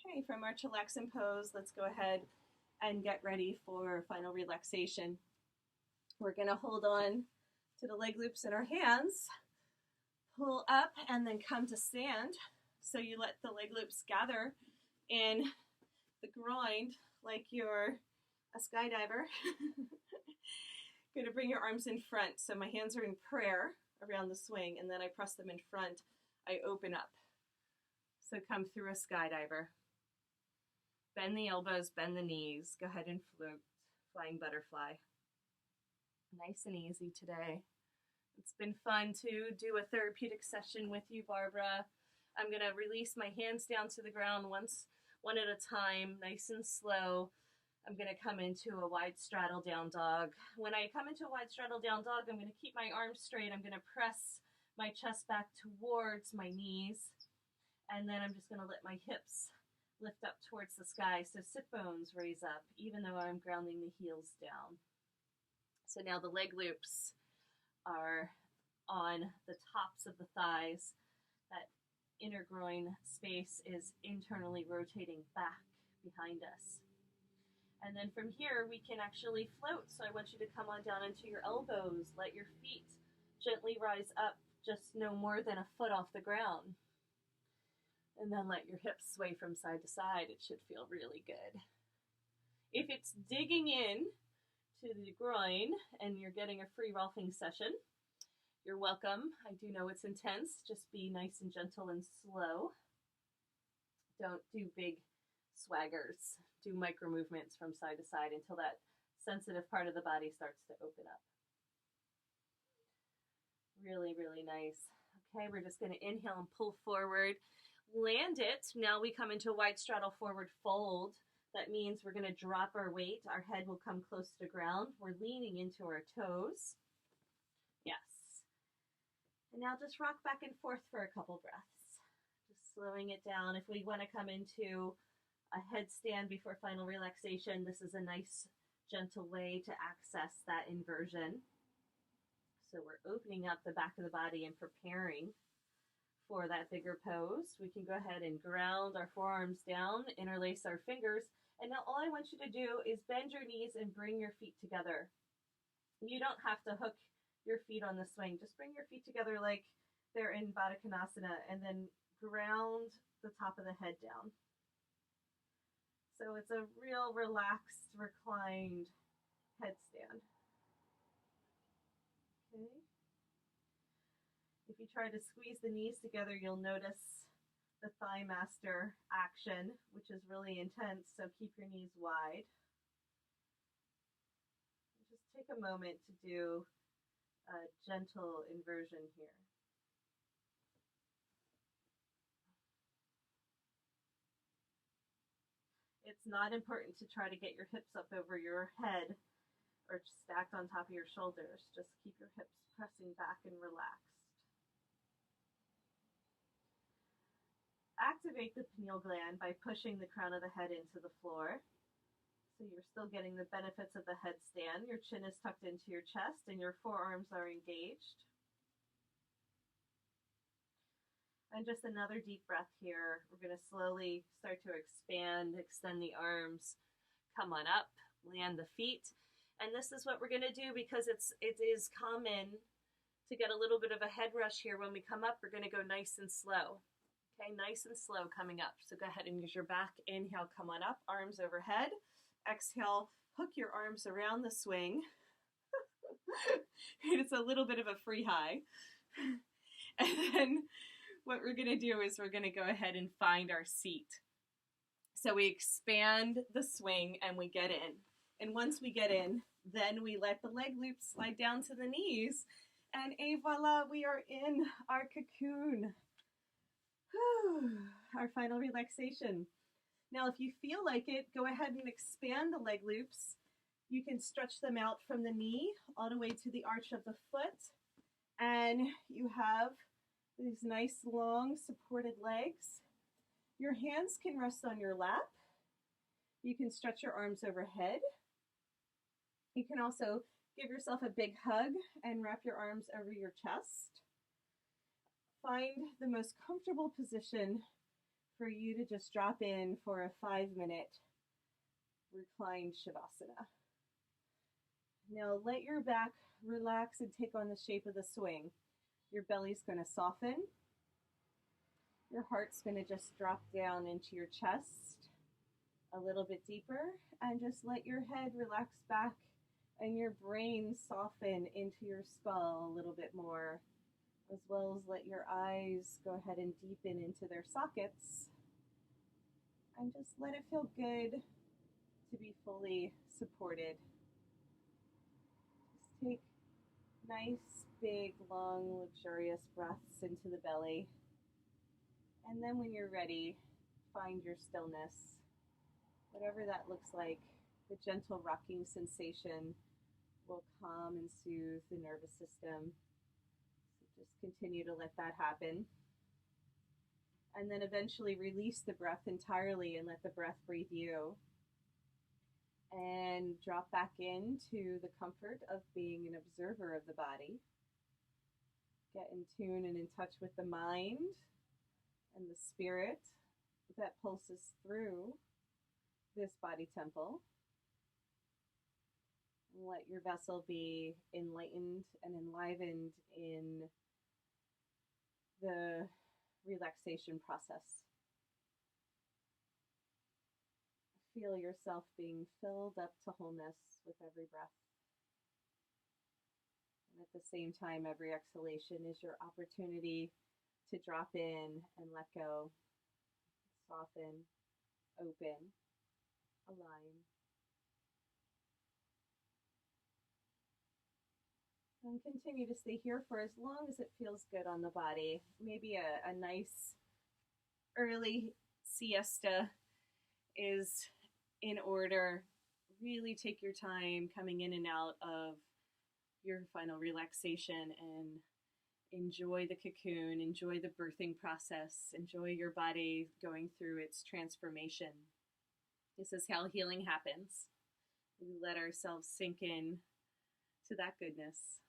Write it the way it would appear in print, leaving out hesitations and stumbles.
Okay, from our chillaxing pose, let's go ahead and get ready for final relaxation. We're going to hold on to the leg loops in our hands, pull up, and then come to stand. So you let the leg loops gather in the groin like you're a skydiver. Going to bring your arms in front. So my hands are in prayer around the swing, and then I press them in front. I open up. So come through a skydiver. Bend the elbows, bend the knees. Go ahead and float, flying butterfly. Nice and easy today. It's been fun to do a therapeutic session with you, Barbara. I'm going to release my hands down to the ground one at a time, nice and slow. I'm going to come into a wide straddle down dog. When I come into a wide straddle down dog, I'm going to keep my arms straight. I'm going to press my chest back towards my knees. And then I'm just going to let my hips lift up towards the sky. So sit bones raise up, even though I'm grounding the heels down. So now the leg loops are on the tops of the thighs. That inner groin space is internally rotating back behind us. And then from here, we can actually float. So I want you to come on down into your elbows. Let your feet gently rise up, just no more than a foot off the ground. And then let your hips sway from side to side. It should feel really good. If it's digging in to the groin and you're getting a free rolfing session, you're welcome. I do know it's intense. Just be nice and gentle and slow. Don't do big swaggers. Do micro movements from side to side until that sensitive part of the body starts to open up. Really, really nice. Okay, we're just going to inhale and pull forward. Land it. Now we come into a wide straddle forward fold. That means we're going to drop our weight. Our head will come close to the ground. We're leaning into our toes. Yes. And now just rock back and forth for a couple breaths. Just slowing it down. If we want to come into a headstand before final relaxation, this is a nice, gentle way to access that inversion. So we're opening up the back of the body and preparing for that bigger pose. We can go ahead and ground our forearms down, interlace our fingers, and now all I want you to do is bend your knees and bring your feet together. You don't have to hook your feet on the swing. Just bring your feet together like they're in Baddha Konasana, and then ground the top of the head down. So it's a real relaxed, reclined headstand. Okay. If you try to squeeze the knees together, you'll notice the thigh master action, which is really intense, so keep your knees wide. Just take a moment to do a gentle inversion here. It's not important to try to get your hips up over your head or stacked on top of your shoulders. Just keep your hips pressing back and relaxed. Activate the pineal gland by pushing the crown of the head into the floor. So you're still getting the benefits of the headstand. Your chin is tucked into your chest and your forearms are engaged. And just another deep breath here. We're going to slowly start to expand, extend the arms, come on up, land the feet. And this is what we're going to do because it is common to get a little bit of a head rush here. When we come up, we're going to go nice and slow. Okay, nice and slow coming up. So go ahead and use your back. Inhale, come on up, arms overhead. Exhale, hook your arms around the swing. It's a little bit of a free high. And then what we're going to do is we're going to go ahead and find our seat. So we expand the swing and we get in. And once we get in, then we let the leg loops slide down to the knees. And et voila, we are in our cocoon. Our final relaxation. Now, if you feel like it, go ahead and expand the leg loops. You can stretch them out from the knee all the way to the arch of the foot. And you have these nice, long, supported legs. Your hands can rest on your lap. You can stretch your arms overhead. You can also give yourself a big hug and wrap your arms over your chest. Find the most comfortable position for you to just drop in for a 5-minute reclined Shavasana. Now let your back relax and take on the shape of the swing. Your belly's going to soften. Your heart's going to just drop down into your chest a little bit deeper, and just let your head relax back and your brain soften into your skull a little bit more, as well as let your eyes go ahead and deepen into their sockets, and just let it feel good to be fully supported. Just take nice, big, long, luxurious breaths into the belly. And then when you're ready, find your stillness. Whatever that looks like, the gentle rocking sensation will calm and soothe the nervous system. So just continue to let that happen. And then eventually release the breath entirely and let the breath breathe you. And drop back into the comfort of being an observer of the body. Get in tune and in touch with the mind and the spirit that pulses through this body temple. And let your vessel be enlightened and enlivened in the relaxation process. Feel yourself being filled up to wholeness with every breath. And at the same time, every exhalation is your opportunity to drop in and let go, soften, open, align. And continue to stay here for as long as it feels good on the body. Maybe a nice early siesta is in order. Really take your time coming in and out of your final relaxation and enjoy the cocoon, enjoy the birthing process, enjoy your body going through its transformation. This is how healing happens. We let ourselves sink in to that goodness.